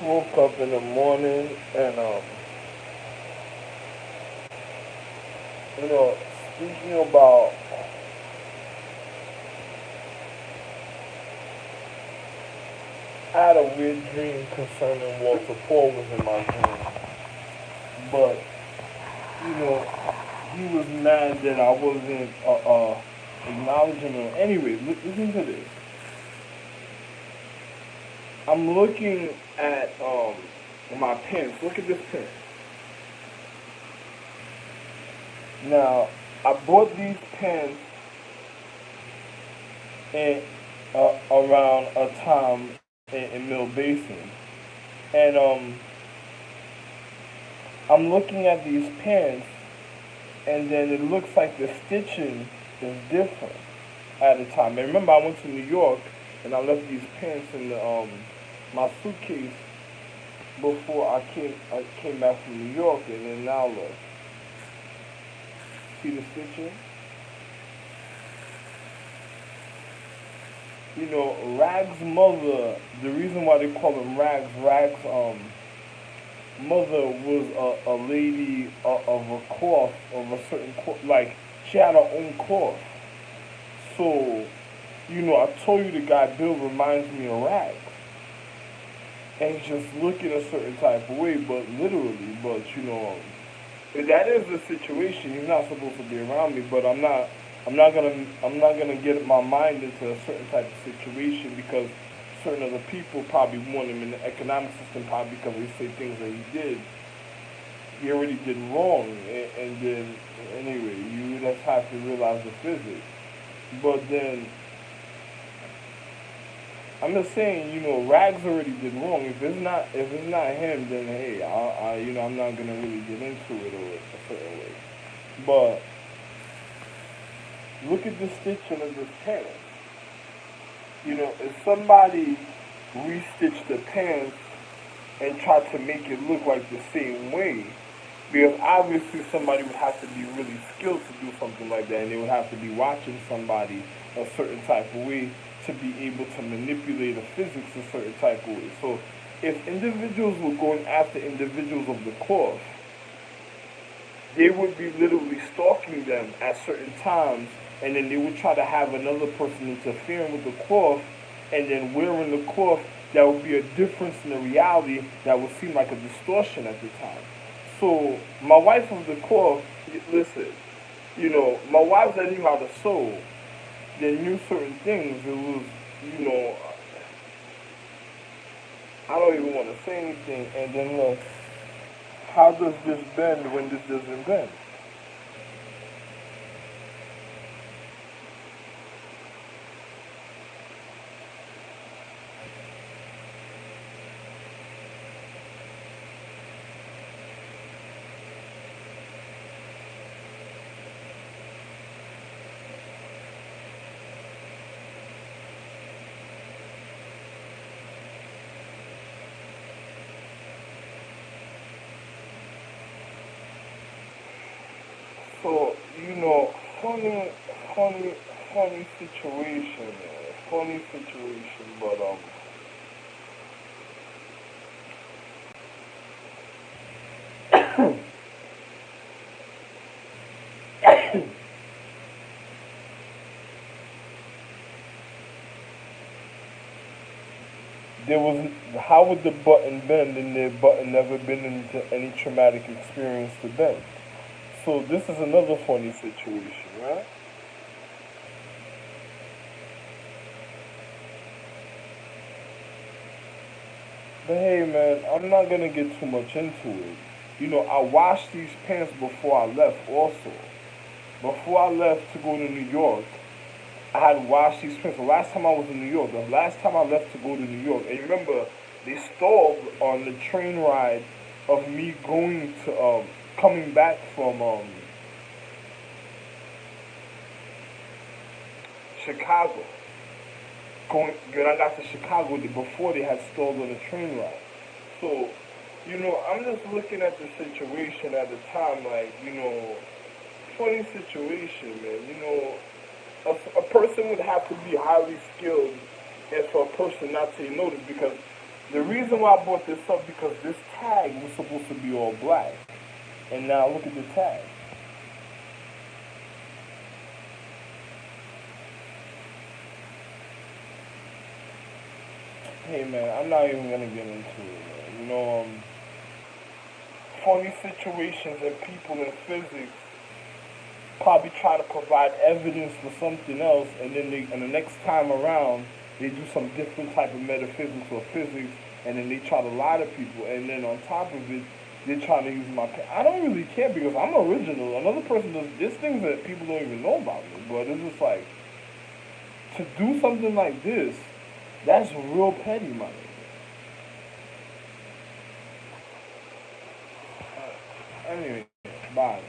Woke up in the morning and you know, speaking about, I had a weird dream concerning Walter Paul was in my dream, but you know, he was mad that I wasn't acknowledging him. Anyway, listen to this. I'm looking at my pants. Look at this pen. Now, I bought these pens in around a time in Mill Basin, and I'm looking at these pants, and then it looks like the stitching is different at the time. And remember, I went to New York, and I left these pants in the my suitcase before I came back from New York, and then now look, see the stitching. You know, Rag's mother. The reason why they call him Rags, mother was a lady of a cloth, of a certain cloth, like she had her own cloth. So, I told you the guy Bill reminds me of Rags, and he's just looking a certain type of way, but literally, that is the situation. He's not supposed to be around me, but I'm not gonna get my mind into a certain type of situation because certain other people probably want him in the economic system probably because they say things that he already did wrong, and then anyway, you just have to realize the physics. But then I'm just saying, Rags already did wrong. If it's not him, then hey, I'm not gonna really get into it or a certain way. But look at the stitching of this pants. If somebody restitched the pants and tried to make it look like the same way, because obviously somebody would have to be really skilled to do something like that, and they would have to be watching somebody a certain type of way to be able to manipulate the physics a certain type of way. So if individuals were going after individuals of the cloth, they would be literally stalking them at certain times, and then they would try to have another person interfering with the cloth, and then wearing the cloth. That would be a difference in the reality that would seem like a distortion at the time. So my wife of the cloth, listen, my wife that knew how to sew, they knew certain things. It was, you know, I don't even want to say anything. And then look, how does this bend when this doesn't bend? So, funny, funny, funny situation, man. Funny situation, but there was how would the button bend and the button never been into any traumatic experience to bend? So this is another funny situation, right? But hey, man, I'm not gonna get too much into it. I washed these pants before I left. Also, before I left to go to New York, I had washed these pants. The last time I was in New York, the last time I left to go to New York, and you remember they stalled on the train ride of me going to coming back from Chicago. When I got to Chicago before they had stalled on the train ride. So, I'm just looking at the situation at the time, like, funny situation, man. A person would have to be highly skilled and for a person not to notice because The reason why I brought this up because this tag was supposed to be all black, and now look at the tag. Hey man, I'm not even gonna get into it, man. Funny situations and people in physics probably try to provide evidence for something else, and then and the next time around they do some different type of metaphysics or physics, and then they try to lie to people, and then on top of it, they're trying to use my. I don't really care because I'm original. Another person does. There's things that people don't even know about me, but it's just like to do something like this. That's real petty, money. Anyway, bye.